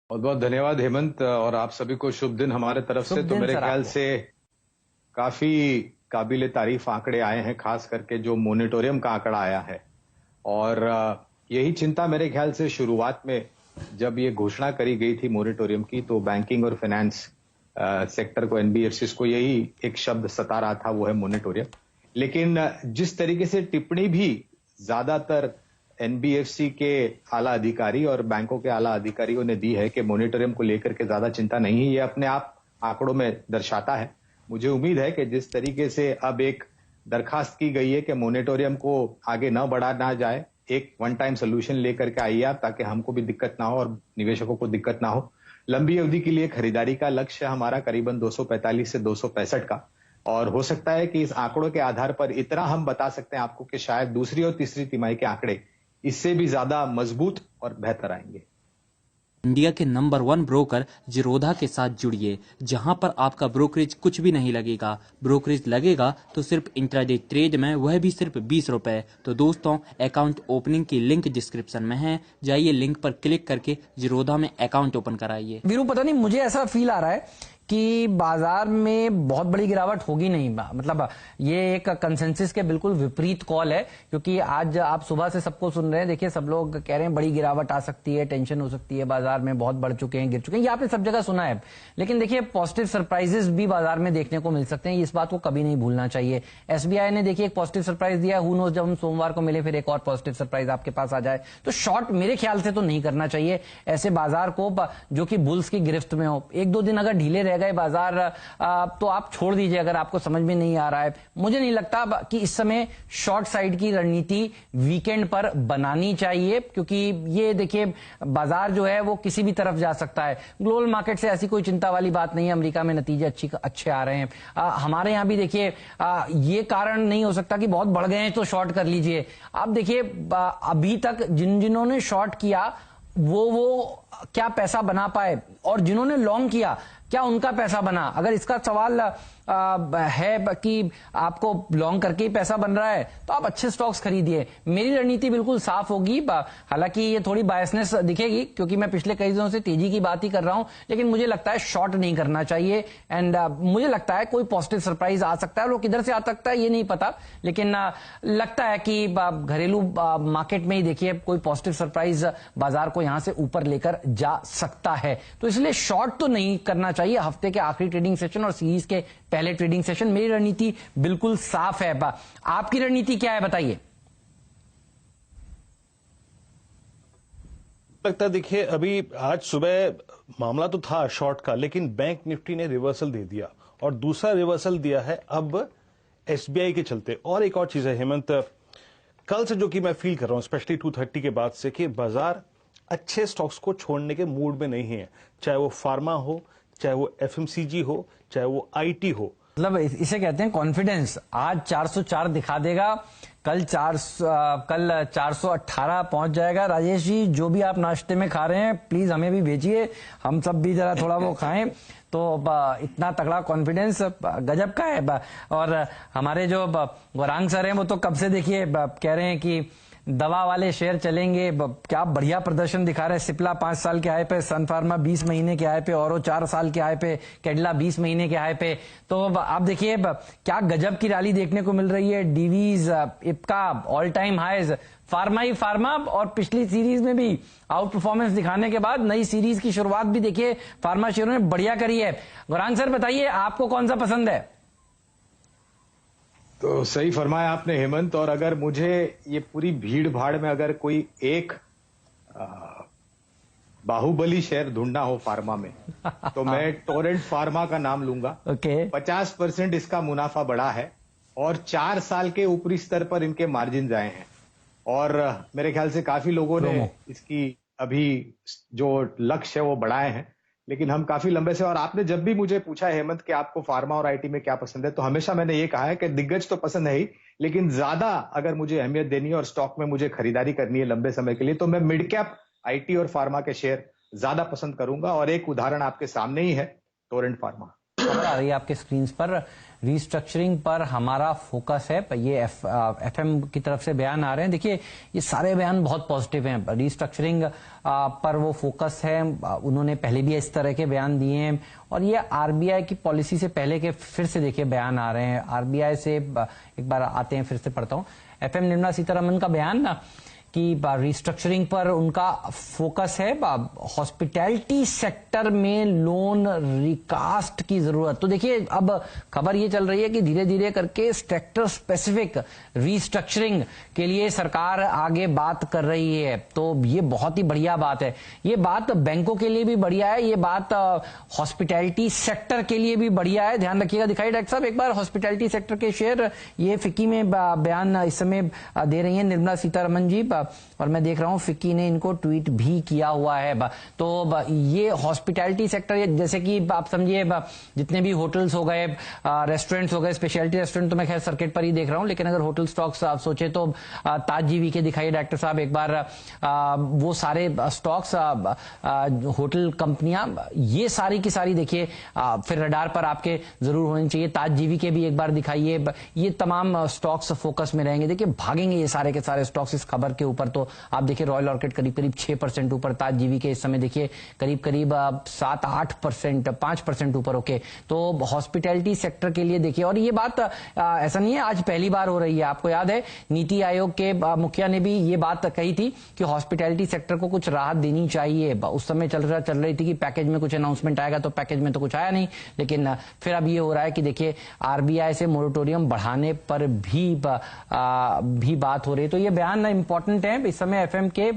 बहुत बहुत धन्यवाद हेमंत, और आप सभी को शुभ दिन हमारे तरफ से। तो मेरे ख्याल से काफी काबिले तारीफ आंकड़े आए हैं, खास करके जो मॉनिटोरियम का आंकड़ा आया है। और यही चिंता मेरे ख्याल से शुरुआत में जब ये घोषणा करी गई थी मॉनिटोरियम की, तो बैंकिंग और फाइनेंस सेक्टर को, एनबीएफसी को यही एक शब्द सता रहा था, वो है मॉनिटोरियम। लेकिन जिस तरीके से टिप्पणी भी ज्यादातर एनबीएफसी के आला अधिकारी और बैंकों के आला अधिकारियों ने दी है कि मॉनिटोरियम को लेकर के ज्यादा चिंता नहीं है, ये अपने आप आंकड़ों में दर्शाता है। मुझे उम्मीद है कि जिस तरीके से अब एक दरखास्त की गई है कि मॉनिटोरियम को आगे न बढ़ाना जाए, एक वन टाइम सोल्यूशन लेकर के आइए आप, ताकि हमको भी दिक्कत ना हो और निवेशकों को दिक्कत ना हो। लंबी अवधि के लिए खरीदारी का लक्ष्य हमारा करीबन 245 से 265 का, और हो सकता है कि इस आंकड़ों के आधार पर इतना हम बता सकते हैं आपको कि शायद दूसरी और तीसरी तिमाही के आंकड़े इससे भी ज्यादा मजबूत और बेहतर आएंगे। इंडिया के नंबर 1 ब्रोकर जीरोधा के साथ जुड़िए, जहां पर आपका ब्रोकरेज कुछ भी नहीं लगेगा। ब्रोकरेज लगेगा तो सिर्फ इंट्राडे ट्रेड में, वह भी सिर्फ 20 रुपए। तो दोस्तों, अकाउंट ओपनिंग की लिंक डिस्क्रिप्शन में है, जाइए लिंक पर क्लिक करके जीरोधा में अकाउंट ओपन कराइए। वीरू, पता नहीं मुझे ऐसा फील आ रहा है कि बाजार में बहुत बड़ी गिरावट होगी नहीं। मतलब ये एक कंसेंसस के बिल्कुल विपरीत कॉल है, क्योंकि आज आप सुबह से सबको सुन रहे हैं। देखिए, सब लोग कह रहे हैं बड़ी गिरावट आ सकती है, टेंशन हो सकती है, बाजार में बहुत बढ़ चुके हैं, गिर चुके हैं। ये आपने सब जगह सुना है। लेकिन देखिए, पॉजिटिव सरप्राइजेस भी बाजार में देखने को मिल सकते हैं, इस बात को कभी नहीं भूलना चाहिए। एसबीआई ने देखिए एक पॉजिटिव सरप्राइज दिया, हू नोस जब हम सोमवार को मिले फिर एक और पॉजिटिव सरप्राइज आपके पास आ जाए। तो शॉर्ट मेरे ख्याल से तो नहीं करना चाहिए ऐसे बाजार को जो कि बुल्स की गिरफ्त में हो। एक दो दिन अगर ढीले रह गए बाजार तो आप छोड़ दीजिए, अगर आपको समझ में नहीं आ रहा है। मुझे नहीं लगता कि इस समय शॉर्ट साइड की रणनीति वीकेंड पर बनानी चाहिए, क्योंकि ये देखिए बाजार जो है वो किसी भी तरफ जा सकता है। ग्लोबल मार्केट से ऐसी कोई चिंता वाली बात नहीं है। अमेरिका में नतीजे अच्छे आ रहे हैं। हमारे यहां भी देखिए ये कारण नहीं हो सकता कि बहुत बढ़ गए हैं तो शॉर्ट कर लीजिए। आप देखिए अभी तक जिन्होंने शॉर्ट किया वो क्या पैसा बना पाए, और जिन्होंने लॉन्ग किया क्या उनका पैसा बना। अगर इसका सवाल है कि आपको लॉन्ग करके ही पैसा बन रहा है तो आप अच्छे स्टॉक्स खरीदिए। मेरी रणनीति बिल्कुल साफ होगी। हालांकि ये थोड़ी बायसनेस दिखेगी, क्योंकि मैं पिछले कई दिनों से तेजी की बात ही कर रहा हूं, लेकिन मुझे लगता है शॉर्ट नहीं करना चाहिए। एंड मुझे लगता है कोई पॉजिटिव सरप्राइज आ सकता है, वो किधर से आ सकता है ये नहीं पता, लेकिन लगता है कि घरेलू मार्केट में ही देखिए कोई पॉजिटिव सरप्राइज बाजार को यहां से ऊपर लेकर जा सकता है। तो इसलिए शॉर्ट तो नहीं करना चाहिए हफ्ते के आखिरी ट्रेडिंग सेशन और सीरीज के पहले ट्रेडिंग सेशन। मेरी रणनीति बिल्कुल साफ है। आपकी रणनीति क्या है, बताइए। लगता है देखिए, अभी आज सुबह मामला तो था शॉर्ट का, लेकिन बैंक निफ्टी ने रिवर्सल दे दिया, और दूसरा रिवर्सल दिया है अब एसबीआई के चलते। और एक और चीज है हेमंत, कल से जो कि मैं फील कर रहा हूं, स्पेशली 230 के बाद से, कि बाजार अच्छे स्टॉक्स को छोड़ने के मूड में नहीं है। चाहे वो फार्मा हो, चाहे वो एफएमसीजी हो, चाहे वो आईटी हो। मतलब इसे कहते हैं कॉन्फिडेंस। आज 404 दिखा देगा, कल 418 पहुंच जाएगा। राजेश जी, जो भी आप नाश्ते में खा रहे हैं प्लीज हमें भी भेजिए, हम सब भी जरा थोड़ा वो खाएं। तो इतना तगड़ा कॉन्फिडेंस गजब का है। और हमारे जो गौरांग सर हैं वो तो कब से देखिए कह रहे हैं कि दवा वाले शेयर चलेंगे। क्या बढ़िया प्रदर्शन दिखा रहे हैं। सिप्ला 5 साल के हाई पे, सन फार्मा 20 महीने के हाई पे, और 4 साल के हाई पे, कैडला 20 महीने के हाई पे। तो आप देखिए क्या गजब की रैली देखने को मिल रही है। Divi's, Ipca all time highs, pharma ही फार्मा। और पिछली सीरीज में भी आउट परफॉर्मेंस दिखाने के बाद नई सीरीज की शुरुआत भी देखिए फार्मा शेयरों ने बढ़िया करी है। गौरांग सर बताइए, आपको कौन सा पसंद है? तो सही फरमाया आपने हेमंत, और अगर मुझे ये पूरी भीड़ भाड़ में अगर कोई एक बाहुबली शेयर ढूंढना हो फार्मा में तो मैं टोरेंट फार्मा का नाम लूंगा। 50% इसका मुनाफा बढ़ा है, और 4 साल के ऊपरी स्तर पर इनके मार्जिन आए हैं, और मेरे ख्याल से काफी लोगों ने इसकी अभी जो लक्ष्य है वो बढ़ाए हैं। लेकिन हम काफी लंबे से, और आपने जब भी मुझे पूछा हेमंत कि आपको फार्मा और आईटी में क्या पसंद है, तो हमेशा मैंने ये कहा है कि दिग्गज तो पसंद है ही, लेकिन ज्यादा अगर मुझे अहमियत देनी है और स्टॉक में मुझे खरीदारी करनी है लंबे समय के लिए, तो मैं मिड कैप आईटी और फार्मा के शेयर ज्यादा पसंद करूंगा। और एक उदाहरण आपके सामने ही है, टोरेंट फार्मा। खबर आ रही है आपके स्क्रीन पर। रीस्ट्रक्चरिंग पर हमारा फोकस है। ये एफएम की तरफ से बयान आ रहे हैं। देखिए ये सारे बयान बहुत पॉजिटिव हैं। रीस्ट्रक्चरिंग पर वो फोकस है। उन्होंने पहले भी इस तरह के बयान दिए हैं और ये आरबीआई की पॉलिसी से पहले के फिर से देखिए बयान आ रहे हैं। आरबीआई से एक बार आते हैं, फिर से पढ़ता हूं। एफएम निर्मला सीतारमण का बयान ना कि रिस्ट्रक्चरिंग पर उनका फोकस है। हॉस्पिटैलिटी सेक्टर में लोन रिकास्ट की जरूरत। तो देखिए अब खबर ये चल रही है कि धीरे धीरे करके सेक्टर स्पेसिफिक रिस्ट्रक्चरिंग के लिए सरकार आगे बात कर रही है। तो ये बहुत ही बढ़िया बात है। ये बात बैंकों के लिए भी बढ़िया है, ये बात हॉस्पिटैलिटी सेक्टर के लिए भी बढ़िया है। ध्यान रखिएगा। दिखाई डॉक्टर साहब एक बार हॉस्पिटैलिटी सेक्टर के शेयर, ये फिक्की में बयान इस समय दे रही है निर्मला सीतारमण जी, और मैं देख रहा हूं फिक्की ने इनको ट्वीट भी किया हुआ है। तो ये हॉस्पिटैलिटी सेक्टर, जैसे कि आप समझिए जितने भी होटल्स हो गए, रेस्टोरेंट्स हो गए, स्पेशलिटी रेस्टोरेंट तो मैं खैर सर्किट पर ही देख रहा हूं, लेकिन अगर होटल स्टॉक्स आप सोचे तो ताज जीवी के दिखाइए डॉक्टर साहब एक बार। वो सारे स्टॉक्स, होटल कंपनियां, ये सारी की सारी देखिए फिर रडार पर आपके जरूर होनी चाहिए। ताज जीवी के भी एक बार दिखाइए। ये तमाम स्टॉक्स फोकस में रहेंगे। देखिए भागेंगे ये सारे के सारे स्टॉक्स इस खबर के ऊपर। तो आप देखिए रॉयल ऑर्किड करीब करीब 6% ऊपर, ताज जीवी के इस समय देखिए करीब करीब 7-8%, 5% ऊपर। ओके, तो हॉस्पिटैलिटी सेक्टर के लिए देखिए, और ये बात ऐसा नहीं है आज पहली बार हो रही है। आपको याद है नीति आयोग के मुखिया ने भी ये बात कही थी कि हॉस्पिटैलिटी सेक्टर को कुछ राहत देनी चाहिए। उस समय चल रही थी कि पैकेज में कुछ अनाउंसमेंट आएगा, तो पैकेज में तो कुछ आया नहीं, लेकिन फिर अब ये हो रहा है कि देखिए आरबीआई से मोरेटोरियम बढ़ाने पर भी बात हो रही है। तो ये बयान इंपॉर्टेंट है। इस समय एफएम के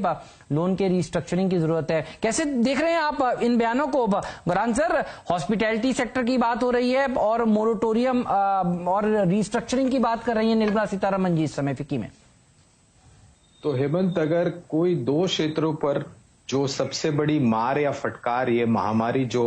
लोन के रिस्ट्रक्चरिंग की जरूरत है। कैसे देख रहे हैं आप इन बयानों को गुरान सर? हॉस्पिटैलिटी सेक्टर की बात हो रही है और मोरेटोरियम और रिस्ट्रक्चरिंग की बात कर रही है निर्मला सीतारमण जी इस समय फिक्की में। तो हेमंत, अगर कोई दो क्षेत्रों पर जो सबसे बड़ी मार या फटकार, ये महामारी जो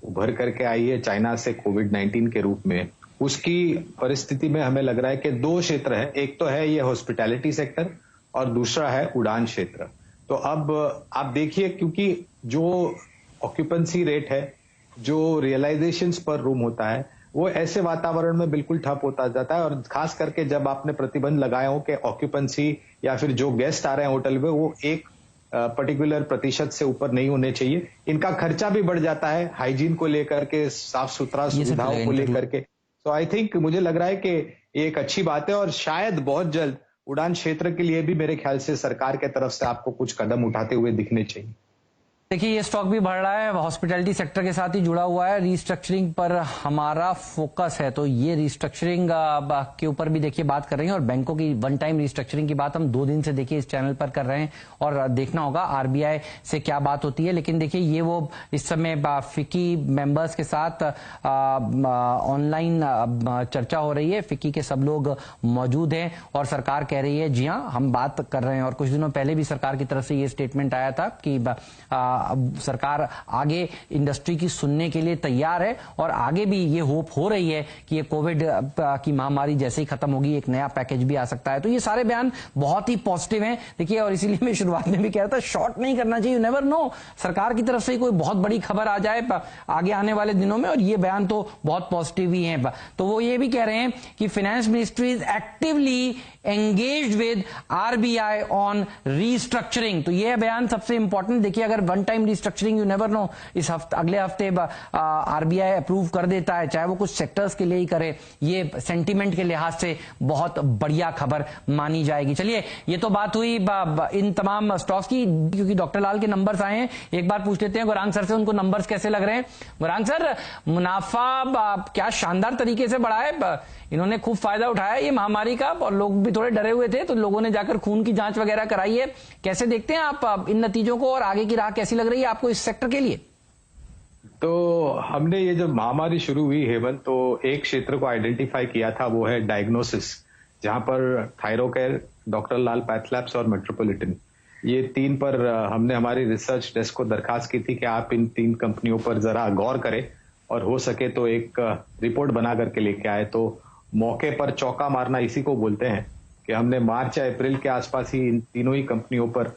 उभर करके आई है चाइना से कोविड-19 के रूप में, उसकी परिस्थिति में हमें लग रहा है कि दो क्षेत्र है। एक तो है ये हॉस्पिटैलिटी सेक्टर और दूसरा है उड़ान क्षेत्र। तो अब आप देखिए, क्योंकि जो ऑक्यूपेंसी रेट है, जो रियलाइजेशंस पर रूम होता है, वो ऐसे वातावरण में बिल्कुल ठप होता जाता है। और खास करके जब आपने प्रतिबंध लगाया हो कि ऑक्यूपेंसी या फिर जो गेस्ट आ रहे हैं होटल में, वो एक पर्टिकुलर प्रतिशत से ऊपर नहीं होने चाहिए। इनका खर्चा भी बढ़ जाता है हाइजीन को लेकर के, साफ सुथरा सुविधाओं को लेकर के। तो आई थिंक मुझे लग रहा है कि ये एक अच्छी बात है और शायद बहुत जल्द उड़ान क्षेत्र के लिए भी मेरे ख्याल से सरकार के तरफ से आपको कुछ कदम उठाते हुए दिखने चाहिए। देखिए ये स्टॉक भी बढ़ रहा है, हॉस्पिटैलिटी सेक्टर के साथ ही जुड़ा हुआ है। रिस्ट्रक्चरिंग पर हमारा फोकस है, तो ये रिस्ट्रक्चरिंग के ऊपर भी देखिए बात कर रही हैं। और बैंकों की वन टाइम रिस्ट्रक्चरिंग की बात हम 2 दिन से देखिए इस चैनल पर कर रहे हैं और देखना होगा आरबीआई से क्या बात होती है। लेकिन देखिए ये वो इस समय फिक्की मेंबर्स के साथ ऑनलाइन चर्चा हो रही है। फिक्की के सब लोग मौजूद हैं और सरकार कह रही है जी हाँ हम बात कर रहे हैं। और कुछ दिनों पहले भी सरकार की तरफ से ये स्टेटमेंट आया था कि सरकार आगे इंडस्ट्री की सुनने के लिए तैयार है और आगे भी ये होप हो रही है कि ये कोविड की महामारी जैसे ही खत्म होगी एक नया पैकेज भी आ सकता है। तो ये सारे बयान बहुत ही पॉजिटिव हैं देखिए, और इसीलिए मैं शुरुआत में भी कह रहा था शॉर्ट नहीं करना चाहिए। यू नेवर नो, सरकार की तरफ से कोई बहुत बड़ी खबर आ जाए आगे आने वाले दिनों में, और ये बयान तो बहुत पॉजिटिव ही है। तो वो ये भी कह रहे हैं कि finance ministry is actively engaged with RBI on restructuring. तो ये बयान सबसे इंपॉर्टेंट। देखिए अगर one time restructuring, you never know, इस हफ्ते अगले हफ्ते आरबीआई अप्रूव कर देता है, चाहे वो कुछ सेक्टर्स के लिए ही करे, ये सेंटीमेंट के लिहाज से बहुत बढ़िया खबर मानी जाएगी। चलिए ये तो बात हुई इन तमाम स्टॉक्स की, क्योंकि डॉक्टर लाल के नंबर्स आए हैं, एक बार पूछ लेते हैं गुरांग सर से उनको नंबर्स कैसे लग रहे हैं। गुरांग सर, मुनाफा क्या शानदार तरीके से बढ़ा है, इन्होंने खूब फायदा उठाया ये महामारी का, और लोग भी थोड़े डरे हुए थे तो लोगों ने जाकर खून की जांच वगैरह कराई है। कैसे देखते हैं आप इन नतीजों को और आगे की राह कैसी लग रही है आपको इस सेक्टर के लिए? तो हमने ये जब महामारी शुरू हुई हेमंत, तो एक क्षेत्र को आइडेंटिफाई किया था, वो है डायग्नोसिस, जहां पर थायरोकेयर, डॉक्टर लाल पैथलैब्स और मेट्रोपॉलिटन, ये 3 पर हमने हमारी रिसर्च डेस्क को दरखास्त की थी कि आप इन 3 कंपनियों पर जरा गौर करें और हो सके तो एक रिपोर्ट बना करके लेके आए। तो मौके पर चौका मारना इसी को बोलते हैं कि हमने मार्च या अप्रैल के आसपास ही इन तीनों ही कंपनियों पर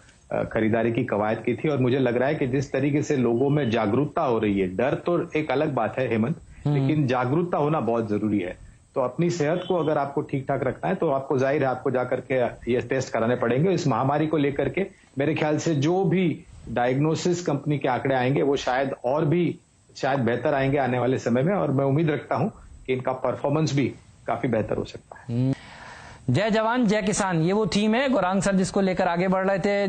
खरीदारी की कवायद की थी। और मुझे लग रहा है कि जिस तरीके से लोगों में जागरूकता हो रही है, डर तो एक अलग बात है हेमंत, लेकिन जागरूकता होना बहुत जरूरी है। तो अपनी सेहत को अगर आपको ठीक ठाक रखना है तो आपको जाहिर है आपको जाकर के ये टेस्ट कराने पड़ेंगे। इस महामारी को लेकर के मेरे ख्याल से जो भी डायग्नोसिस कंपनी के आंकड़े आएंगे वो शायद बेहतर आएंगे आने वाले समय में, और मैं उम्मीद रखता हूं कि इनका परफॉर्मेंस भी काफी बेहतर हो सकता है। जय जवान जय किसान, ये वो थीम है गौरांग सर जिसको लेकर आगे बढ़ रहे थे।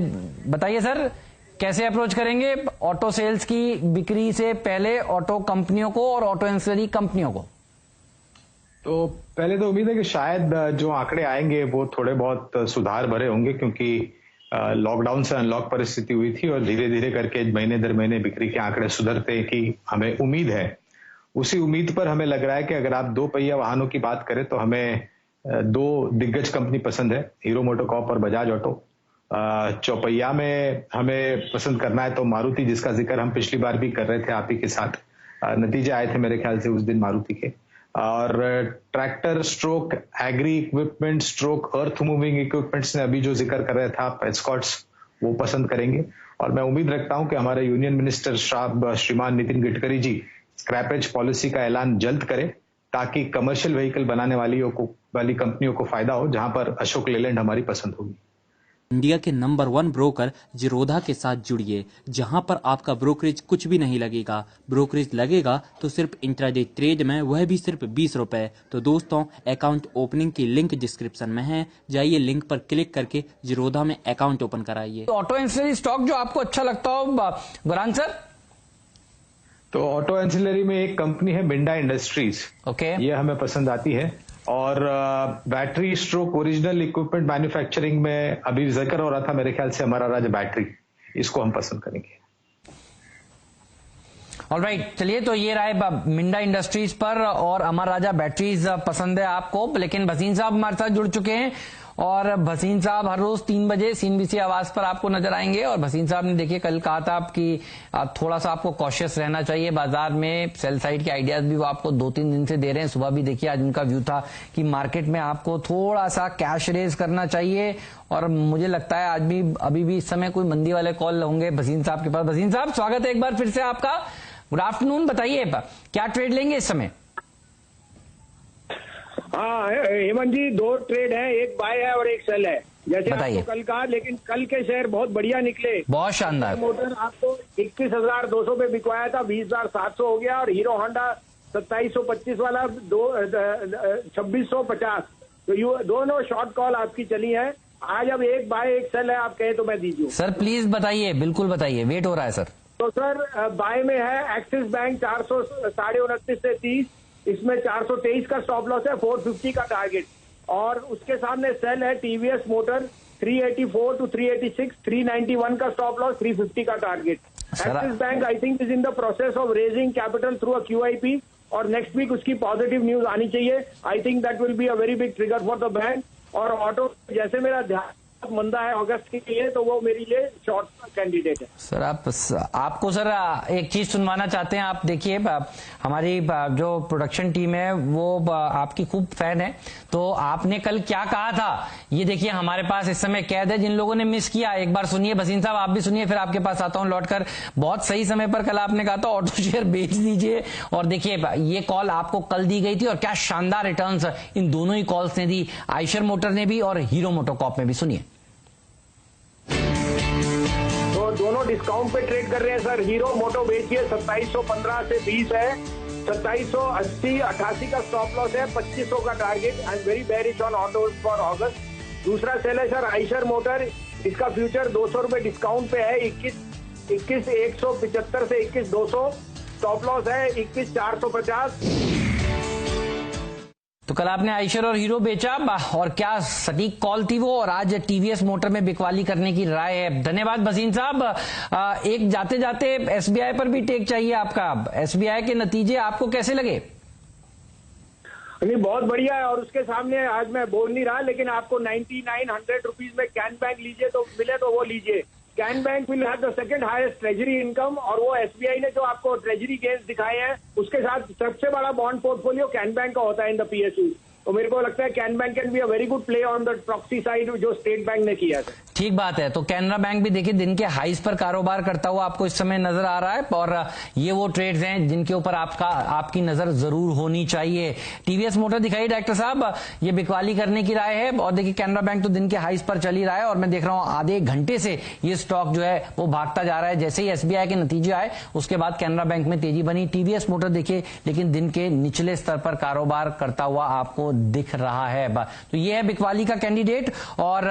बताइए सर, कैसे अप्रोच करेंगे ऑटो सेल्स की बिक्री से पहले ऑटो कंपनियों को और ऑटो एंसिलरी कंपनियों को? तो पहले तो उम्मीद है कि शायद जो आंकड़े आएंगे वो थोड़े बहुत सुधार भरे होंगे, क्योंकि लॉकडाउन से अनलॉक परिस्थिति हुई थी और धीरे धीरे करके महीने दर महीने बिक्री के आंकड़े सुधरते की हमें उम्मीद है। उसी उम्मीद पर हमें लग रहा है कि अगर आप 2 पहिया वाहनों की बात करें तो हमें 2 दिग्गज कंपनी पसंद है, हीरो मोटोकॉर्प और बजाज ऑटो। चौपहिया में हमें पसंद करना है तो मारुति, जिसका जिक्र हम पिछली बार भी कर रहे थे आप ही के साथ, नतीजे आए थे मेरे ख्याल से उस दिन मारुति के। और tractor stroke agri equipment stroke earth moving equipments ने अभी जो जिक्र कर रहे थे आप, एस्कॉर्ट्स, वो पसंद करेंगे। और मैं उम्मीद रखता हूं कि हमारे यूनियन मिनिस्टर श्रीमान नितिन गडकरी जी स्क्रैपेज पॉलिसी का ऐलान जल्द करें, ताकि कमर्शियल व्हीकल बनाने वाली कंपनियों को फायदा हो, जहां पर अशोक लेलैंड हमारी पसंद होगी। इंडिया के नंबर 1 ब्रोकर जिरोधा के साथ जुड़िए, जहां पर आपका ब्रोकरेज कुछ भी नहीं लगेगा। ब्रोकरेज लगेगा तो सिर्फ इंट्राडे ट्रेड में, वह भी सिर्फ 20 रुपए। तो दोस्तों, अकाउंट ओपनिंग की लिंक डिस्क्रिप्शन में है, जाइए लिंक पर क्लिक करके जिरोधा में अकाउंट ओपन कराइए। तो ऑटो एंसिलरी स्टॉक जो आपको अच्छा लगता हो गौरांग सर? तो ऑटो एंसिलरी में एक कंपनी है मिंडा इंडस्ट्रीज, ये हमें पसंद आती है। और battery stroke original equipment manufacturing में अभी जिक्र हो रहा था मेरे ख्याल से हमारा राजा बैटरी, इसको हम पसंद करेंगे। ऑलराइट, चलिए तो ये रहा मिंडा इंडस्ट्रीज पर और अमर राजा बैटरीज पसंद है आपको। लेकिन भसीन साहब हमारे साथ जुड़ चुके हैं और भसीन साहब हर रोज 3 बजे सीएनबीसी आवाज पर आपको नजर आएंगे। और भसीन साहब ने देखिए कल कहा था कि थोड़ा सा आपको कॉशियस रहना चाहिए बाजार में, सेल साइड के आइडियाज भी वो आपको 2-3 दिन से दे रहे हैं। सुबह भी देखिए आज उनका व्यू था कि मार्केट में आपको थोड़ा सा कैश रेज करना चाहिए। और मुझे लगता है आज भी अभी भी इस समय कोई मंदी वाले कॉल होंगे भसीन साहब के पास। भसीन साहब स्वागत है एक बार फिर से आपका, गुड आफ्टरनून। बताइए क्या ट्रेड लेंगे इस समय? हाँ हेमंत जी, 2 ट्रेड है, एक बाय है और एक सेल है, जैसे आपको कल कहा। लेकिन कल के शेयर बहुत बढ़िया निकले, बहुत शानदार। मोटर आपको 21,200 पे बिकवाया था, 20,700 हो गया। और हीरो होंडा 2725 वाला 2650। तो दोनों शॉर्ट कॉल आपकी चली है आज। अब एक बाय एक सेल है, आप कहे तो मैं दीजिए। सर प्लीज बताइए, बिल्कुल बताइए, वेट हो रहा है सर। तो सर बाय में है एक्सिस बैंक 429 से 30, इसमें 423 का स्टॉप लॉस है, 450 का टारगेट। और उसके सामने सेल है टीवीएस मोटर 384 to 386, 391 का स्टॉप लॉस, 350 का target. Axis bank I think is in the process of raising capital through a QIP, और नेक्स्ट वीक उसकी पॉजिटिव न्यूज आनी चाहिए। I think that will be a very big trigger for the bank. और auto जैसे मेरा ध्यान मंदा है अगस्त के लिए, तो वो मेरे लिए शॉर्ट कैंडिडेट है। सर आपको सर एक चीज सुनवाना चाहते हैं। आप देखिए हमारी जो प्रोडक्शन टीम है वो आपकी खूब फैन है। तो आपने कल क्या कहा था ये देखिए हमारे पास इस समय कैद है, जिन लोगों ने मिस किया एक बार सुनिए। भसीन साहब आप भी सुनिए, फिर आपके पास आता हूं लौटकर। बहुत सही समय पर कल आपने कहा था ऑटो शेयर बेच दीजिए, और देखिए ये कॉल आपको कल दी गई थी और क्या शानदार रिटर्न्स इन दोनों ही कॉल्स ने दी, आइशर मोटर ने भी और हीरो मोटोकॉर्प में भी। सुनिए। दोनों डिस्काउंट पे ट्रेड कर रहे हैं सर। हीरो मोटो बेचिए 2715 से 20 है, 2780 88 का स्टॉप लॉस है, 2500 का target. I am very bearish on auto for August. दूसरा सेल है सर आइशर मोटर, इसका फ्यूचर 200 रुपए डिस्काउंट पे है, 21,175 से 21,200, स्टॉप लॉस है 21,450। तो कल आपने आइशर और हीरो बेचा, और क्या सटीक कॉल थी वो, और आज टीवीएस मोटर में बिकवाली करने की राय है। धन्यवाद भसीन साहब। एक जाते जाते SBI पर भी टेक चाहिए आपका। SBI के नतीजे आपको कैसे लगे? नहीं बहुत बढ़िया है, और उसके सामने आज मैं बोल नहीं रहा, लेकिन आपको 99-100 रुपीज में कैन बैंक लीजिए तो मिले तो वो लीजिए। Can bank will have the second highest treasury income, और वो SBI ने जो आपको ट्रेजरी गेन्स दिखाए हैं उसके साथ सबसे बड़ा बॉन्ड पोर्टफोलियो कैन बैंक का होता है इन द PSU। तो मेरे को लगता है can bank can be a very good play on the proxy side जो स्टेट बैंक ने किया था। ठीक बात है। तो कैनरा बैंक भी देखिए दिन के हाईज पर कारोबार करता हुआ आपको इस समय नजर आ रहा है, और ये वो ट्रेड्स हैं जिनके ऊपर आपकी नजर जरूर होनी चाहिए। टीवीएस मोटर दिखाइए डॉक्टर साहब, ये बिकवाली करने की राय है, और देखिए कैनरा बैंक तो दिन के हाईज पर चल ही रहा है, और मैं देख रहा हूं आधे एक घंटे से ये स्टॉक जो है वो भागता जा रहा है। जैसे ही एसबीआई के नतीजे आए उसके बाद कैनरा बैंक में तेजी बनी। टीवीएस मोटर देखिए लेकिन दिन के निचले स्तर पर कारोबार करता हुआ आपको दिख रहा है। तो ये है बिकवाली का कैंडिडेट। और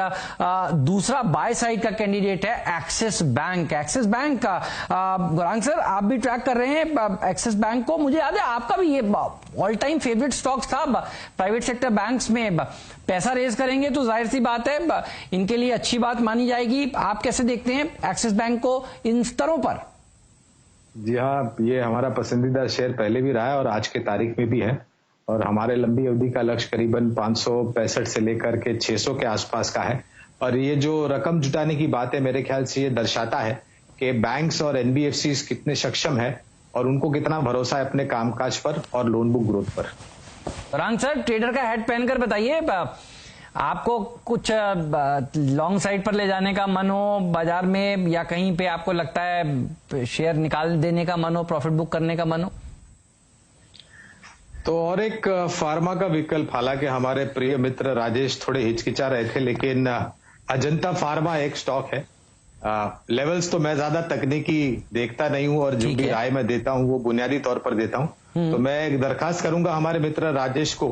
दूसरा बाय साइड का कैंडिडेट है एक्सिस बैंक। एक्सिस बैंक का गौरांग सर आप भी ट्रैक कर रहे हैं एक्सिस बैंक को, मुझे याद है आपका भी ये ऑल टाइम फेवरेट स्टॉक्स था प्राइवेट सेक्टर बैंक्स में। पैसा रेज करेंगे तो जाहिर सी बात है इनके लिए अच्छी बात मानी जाएगी। आप कैसे देखते हैं एक्सिस बैंक को इन स्तरों पर? जी हाँ, ये हमारा पसंदीदा शेयर पहले भी रहा है और आज के तारीख में भी है, और हमारे लंबी अवधि का लक्ष्य करीबन 565 से लेकर के 600 के आसपास का है। और ये जो रकम जुटाने की बात है मेरे ख्याल से ये दर्शाता है कि बैंक्स और एनबीएफसीज कितने सक्षम है और उनको कितना भरोसा है अपने कामकाज पर और लोन बुक ग्रोथ पर। रांग सर ट्रेडर का हेड पहनकर बताइए, आपको कुछ लॉन्ग साइड पर ले जाने का मन हो बाजार में, या कहीं पे आपको लगता है शेयर निकाल देने का मन हो, प्रॉफिट बुक करने का मन हो? तो और एक फार्मा का विकल्प, हालांकि हमारे प्रिय मित्र राजेश थोड़े हिचकिचा रहे थे, लेकिन अजंता फार्मा एक स्टॉक है। लेवल्स तो मैं ज्यादा तकनीकी देखता नहीं हूं और जो भी राय मैं देता हूं वो बुनियादी तौर पर देता हूं। तो मैं एक दरखास्त करूंगा हमारे मित्र राजेश को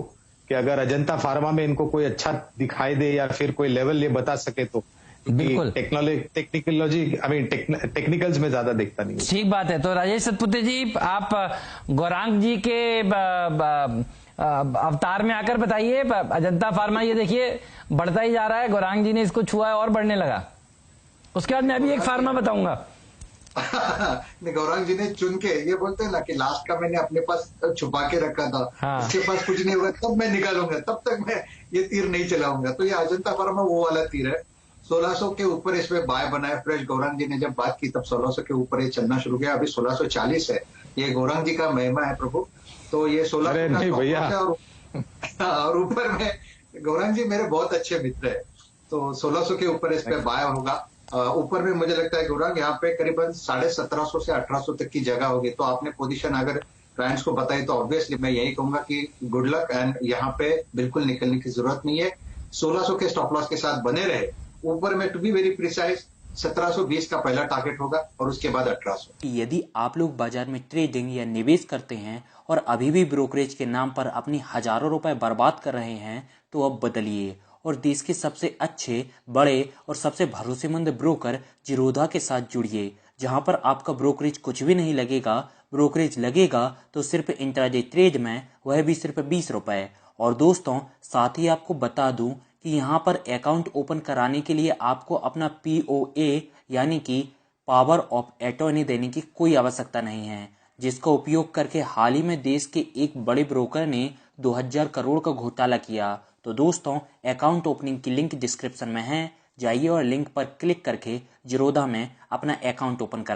कि अगर अजंता फार्मा में इनको कोई अच्छा दिखाई दे या फिर कोई लेवल ये बता सके तो। बिल्कुल टेक्निकल्स में ज्यादा देखता नहीं। ठीक बात है। तो राजेश सतपुते जी आप गौरांग जी के अवतार में आकर बताइए, अजंता फार्मा ये देखिए बढ़ता ही जा रहा है, गौरांग जी ने इसको छुआ है और बढ़ने लगा। उसके बाद मैं भी एक फार्मा बताऊंगा। गौरांग जी ने चुन के ये बोलते हैं ना कि लास्ट का मैंने अपने पास छुपा के रखा था, हाँ। उसके पास कुछ नहीं होगा तब मैं निकालूंगा, तब तक मैं ये तीर नहीं चलाऊंगा। तो ये अजंता फार्मा वो वाला तीर है। 1600 के ऊपर इसमें बाय बनाया फ्रेश। गौरांग जी ने जब बात की तब 1600 के ऊपर ये चलना शुरू किया, अभी 1640 है। ये गौरांग जी का महिमा है प्रभु। तो ये 1600 और ऊपर में गौरांग जी मेरे बहुत अच्छे मित्र है, तो 1600 के ऊपर इस पे बाय होगा। ऊपर में मुझे लगता है गौरांग यहाँ पे करीबन 1750 से 1800 तक की जगह होगी। तो आपने पोजीशन अगर क्लाइंट्स को बताई तो ऑब्वियसली मैं यही कहूंगा कि गुड लक, एंड यहाँ पे बिल्कुल निकलने की जरूरत नहीं है। 1600 के स्टॉप लॉस के साथ बने रहे। ऊपर में टू बी वेरी प्रिसाइज 1720 का पहला टारगेट होगा और उसके बाद 1800। यदि आप लोग बाजार में ट्रेडिंग या निवेश करते हैं और अभी भी ब्रोकरेज के नाम पर अपनी हजारों रुपए बर्बाद कर रहे हैं तो अब बदलिए और देश के सबसे अच्छे, बड़े और सबसे भरोसेमंद ब्रोकर जिरोधा के साथ जुड़िए, जहां पर आपका ब्रोकरेज कुछ भी नहीं लगेगा। ब्रोकरेज लगेगा तो सिर्फ इंट्राडे ट्रेड में, वह भी सिर्फ 20 रुपए। और दोस्तों साथ ही आपको बता दूं कि यहाँ पर अकाउंट ओपन कराने के लिए आपको अपना POA यानी कि पावर ऑफ अटॉर्नी देने की कोई आवश्यकता नहीं है, जिसका उपयोग करके हाल ही में देश के एक बड़े ब्रोकर ने 2000 करोड़ का घोटाला किया। तो दोस्तों अकाउंट ओपनिंग की लिंक डिस्क्रिप्शन में है, जाइए और लिंक पर क्लिक करके जिरोधा में अपना अकाउंट ओपन कराइए।